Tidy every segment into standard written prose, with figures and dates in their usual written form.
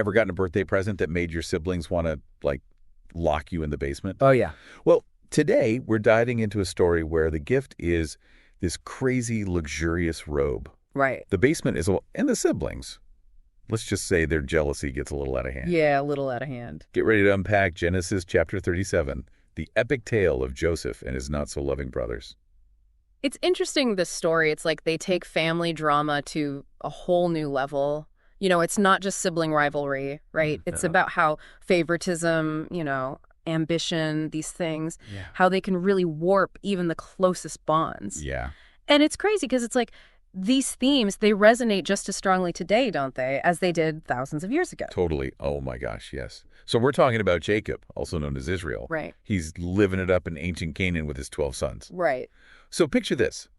Ever gotten a birthday present that made your siblings want to, like, lock you in the basement? Oh, yeah. Well, today we're diving into a story where the gift is this crazy, luxurious robe. Right. The basement is, and the siblings. Let's just say their jealousy gets a little out of hand. Yeah, a little out of hand. Get ready to unpack Genesis chapter 37, the epic tale of Joseph and his not-so-loving brothers. It's interesting, this story. It's like they take family drama to a whole new level. You know, it's not just sibling rivalry, right? It's about how favoritism, ambition, these things, how they can really warp even the closest bonds. Yeah. And it's crazy because it's like these themes, they resonate just as strongly today, don't they, as they did thousands of years ago. Totally. Oh, my gosh, yes. So we're talking about Jacob, also known as Israel. Right. He's living it up in ancient Canaan with his 12 sons. Right. So picture this,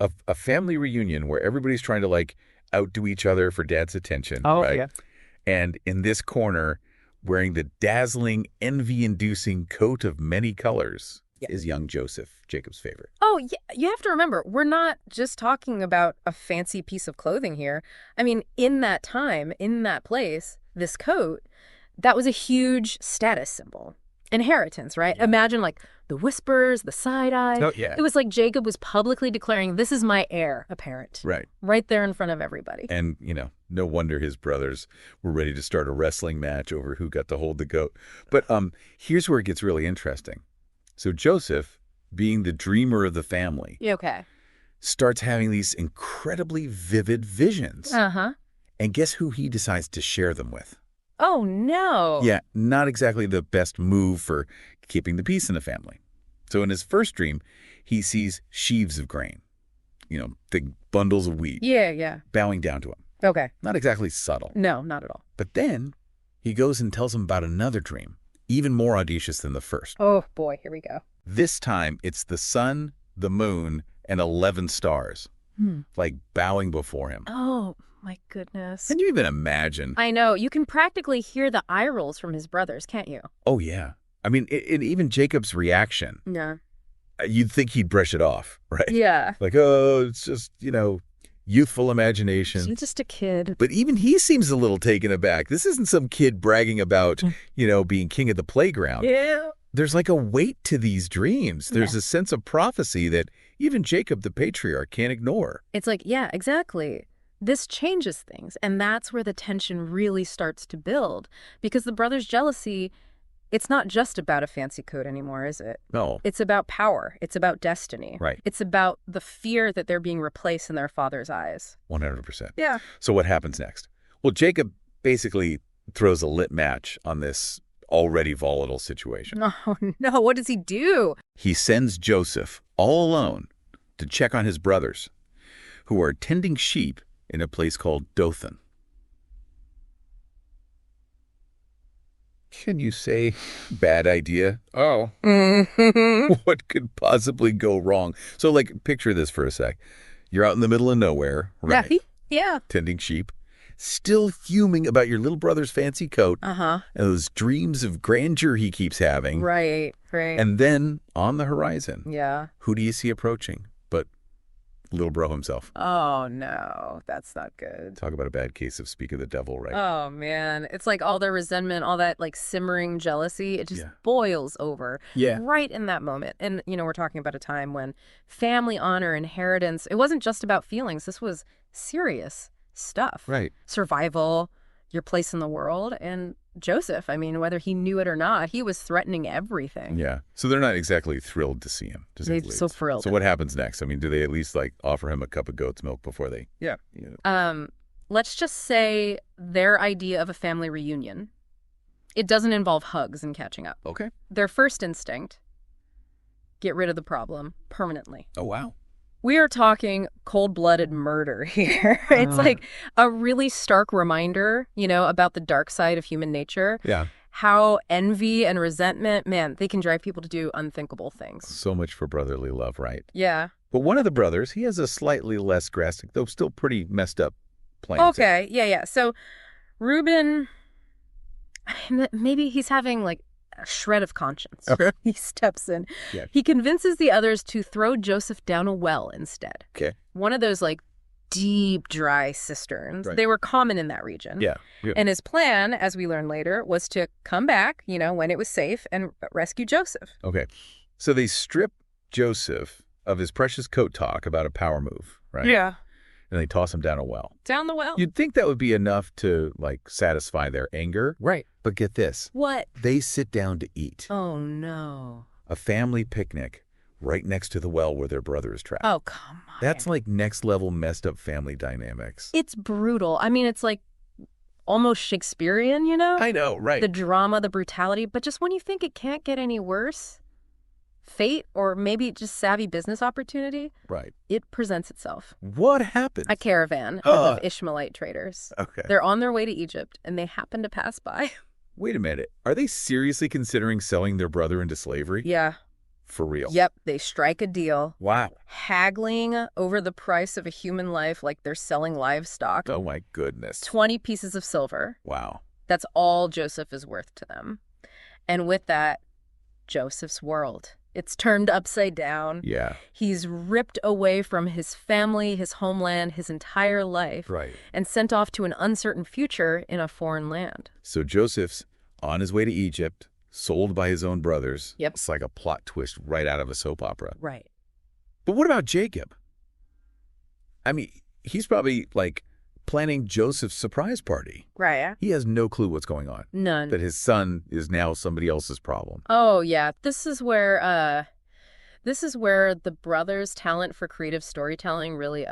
a family reunion where everybody's trying to, like, outdo each other for dad's attention. Oh, right? yeah. And in this corner, wearing the dazzling, envy-inducing coat of many colors is young Joseph, Jacob's favorite. Oh, yeah, you have to remember, we're not just talking about a fancy piece of clothing here. I mean, in that time, in that place, this coat, that was a huge status symbol. Inheritance, right? Yeah. Imagine, like, the whispers, the side-eye. Oh, yeah. It was like Jacob was publicly declaring, this is my heir apparent. Right. Right there in front of everybody. And, no wonder his brothers were ready to start a wrestling match over who got to hold the goat. But here's where it gets really interesting. So Joseph, being the dreamer of the family, Okay. starts having these incredibly vivid visions. Uh-huh. And guess who he decides to share them with? Oh, no. Yeah, not exactly the best move for keeping the peace in the family. So in his first dream, he sees sheaves of grain, big bundles of wheat, Yeah. bowing down to him. Okay. Not exactly subtle. No, not at all. But then he goes and tells him about another dream, even more audacious than the first. Oh, boy, here we go. This time, it's the sun, the moon, and 11 stars, like bowing before him. Oh, my goodness. Can you even imagine? I know. You can practically hear the eye rolls from his brothers, can't you? Oh, yeah. I mean, even Jacob's reaction, Yeah. You'd think he'd brush it off, right? Yeah. Like, oh, it's just, youthful imagination. He's just a kid. But even he seems a little taken aback. This isn't some kid bragging about, being king of the playground. Yeah. There's like a weight to these dreams. There's a sense of prophecy that even Jacob, the patriarch, can't ignore. It's like, yeah, exactly. This changes things. And that's where the tension really starts to build. Because the brothers' jealousy, it's not just about a fancy coat anymore, is it? No. It's about power. It's about destiny. Right. It's about the fear that they're being replaced in their father's eyes. 100%. Yeah. So what happens next? Well, Jacob basically throws a lit match on this already volatile situation. Oh, no. What does he do? He sends Joseph all alone to check on his brothers, who are tending sheep in a place called Dothan. Can you say bad idea? Oh. What could possibly go wrong? So, like, picture this for a sec. You're out in the middle of nowhere, right? Yeah. Tending sheep, still fuming about your little brother's fancy coat and those dreams of grandeur he keeps having. Right. And then, on the horizon, Yeah. who do you see approaching but little bro himself? Oh, no. That's not good. Talk about a bad case of speak of the devil, right? Oh, man. It's like all their resentment, all that like simmering jealousy, it just boils over right in that moment. And, we're talking about a time when family honor, inheritance, it wasn't just about feelings. This was serious stuff. Right. Survival, your place in the world. And Joseph, I mean, whether he knew it or not, he was threatening everything. Yeah. So they're not exactly thrilled to see him. They're so thrilled. So what happens next? I mean, do they at least offer him a cup of goat's milk before they? Yeah. Let's just say their idea of a family reunion, it doesn't involve hugs and catching up. Okay. Their first instinct, get rid of the problem permanently. Oh, wow. We are talking cold-blooded murder here. It's like a really stark reminder, about the dark side of human nature. Yeah. How envy and resentment, man, they can drive people to do unthinkable things. So much for brotherly love, right? Yeah. But one of the brothers, he has a slightly less drastic, though still pretty messed up plan. Okay. Yeah. So Reuben, maybe he's having like a shred of conscience. Okay. He steps in. Yeah. He convinces the others to throw Joseph down a well instead. Okay. One of those like deep, dry cisterns. Right. They were common in that region. Yeah. And his plan, as we learn later, was to come back, when it was safe and rescue Joseph. Okay. So they strip Joseph of his precious coat talk about a power move, right? Yeah. And they toss him down a well. Down the well. You'd think that would be enough to, satisfy their anger. Right. But get this. What? They sit down to eat. Oh, no. A family picnic right next to the well where their brother is trapped. Oh, come on. That's like next level messed up family dynamics. It's brutal. I mean, it's like almost Shakespearean, I know, right. The drama, the brutality. But just when you think it can't get any worse, fate or maybe just savvy business opportunity, Right. it presents itself. What happened? A caravan Ugh. of Ishmaelite traders. Okay. They're on their way to Egypt, and they happen to pass by. Wait a minute. Are they seriously considering selling their brother into slavery? Yeah. For real? Yep. They strike a deal, Wow. haggling over the price of a human life like they're selling livestock. Oh, my goodness. 20 pieces of silver. Wow. That's all Joseph is worth to them. And with that, Joseph's world. It's turned upside down. Yeah. He's ripped away from his family, his homeland, his entire life, Right. and sent off to an uncertain future in a foreign land. So Joseph's on his way to Egypt, sold by his own brothers. Yep. It's like a plot twist right out of a soap opera. Right. But what about Jacob? I mean, he's probably, planning Joseph's surprise party. Right. He has no clue what's going on. None. That his son is now somebody else's problem. Oh, yeah. This is where the brothers' talent for creative storytelling really,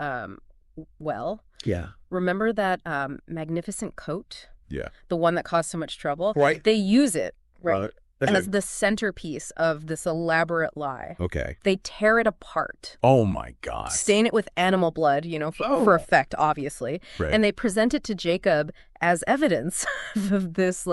Yeah. remember that magnificent coat? Yeah. The one that caused so much trouble? Right. They use it, right, That's as the centerpiece of this elaborate lie. Okay. They tear it apart, Oh, my God. stain it with animal blood, for effect, obviously. Right. And they present it to Jacob as evidence of this,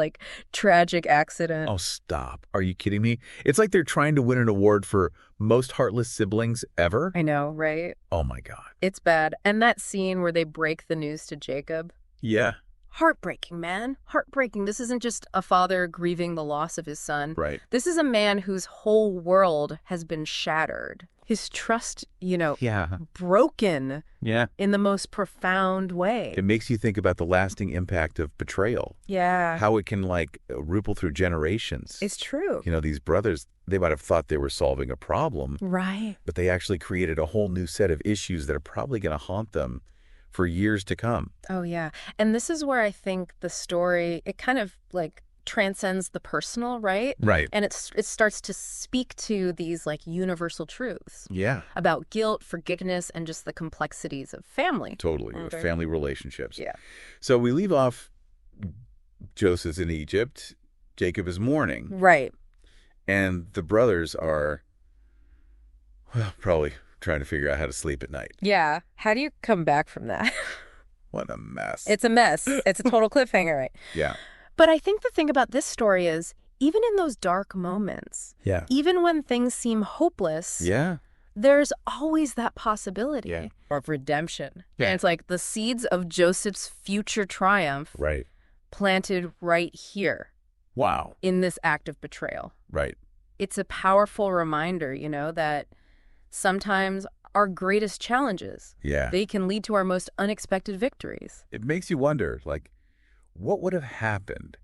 tragic accident. Oh, stop. Are you kidding me? It's like they're trying to win an award for most heartless siblings ever. I know, right? Oh, my God. It's bad. And that scene where they break the news to Jacob, Yeah. heartbreaking, man. Heartbreaking. This isn't just a father grieving the loss of his son. Right. This is a man whose whole world has been shattered. His trust, Yeah. broken Yeah. in the most profound way. It makes you think about the lasting impact of betrayal. Yeah. How it can, ripple through generations. It's true. These brothers, they might have thought they were solving a problem, Right. but they actually created a whole new set of issues that are probably going to haunt them for years to come. Oh, yeah. And this is where I think the story, it kind of transcends the personal, right? Right. And it starts to speak to these universal truths Yeah. about guilt, forgiveness, and just the complexities of family. Totally. Okay. Family relationships. Yeah. So we leave off Joseph's in Egypt. Jacob is mourning. Right. And the brothers are, probably trying to figure out how to sleep at night. Yeah. How do you come back from that? What a mess. It's a mess. It's a total cliffhanger, right? Yeah. But I think the thing about this story is, even in those dark moments, Yeah. even when things seem hopeless, Yeah. there's always that possibility Yeah. of redemption. Yeah. And it's like the seeds of Joseph's future triumph Right. planted right here Wow. in this act of betrayal. Right. It's a powerful reminder, that sometimes our greatest challenges, Yeah. they can lead to our most unexpected victories. It makes you wonder, what would have happened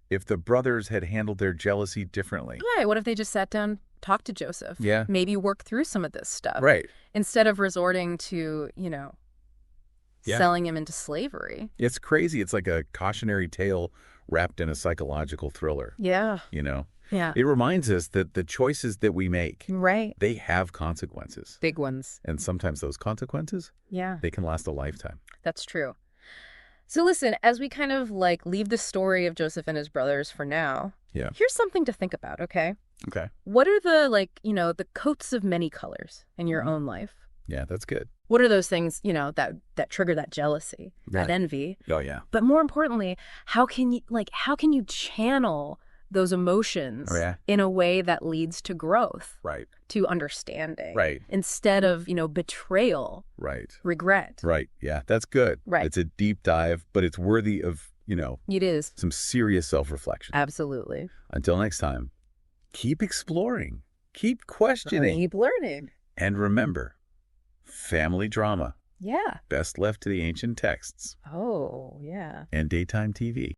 if the brothers had handled their jealousy differently? Right. What if they just sat down, talked to Joseph? Yeah. Maybe work through some of this stuff. Right. Instead of resorting to, Yeah. selling him into slavery. It's crazy. It's like a cautionary tale wrapped in a psychological thriller, Yeah. Yeah. It reminds us that the choices that we make, Right. they have consequences. Big ones. And sometimes those consequences, Yeah. they can last a lifetime. That's true. So listen, as we kind of leave the story of Joseph and his brothers for now, Yeah. here's something to think about, okay? Okay. What are the the coats of many colors in your own life? Yeah, that's good. What are those things, that trigger that jealousy, Right. that envy? Oh, yeah. But more importantly, how can you channel those emotions Oh, yeah. in a way that leads to growth, Right. to understanding, Right. instead of, betrayal, Right. regret. Right. Yeah, that's good. Right. It's a deep dive, but it's worthy of, It is. some serious self-reflection. Absolutely. Until next time, keep exploring, keep questioning, Keep learning. and remember, family drama Yeah. Best left to the ancient texts Oh, yeah. and daytime TV.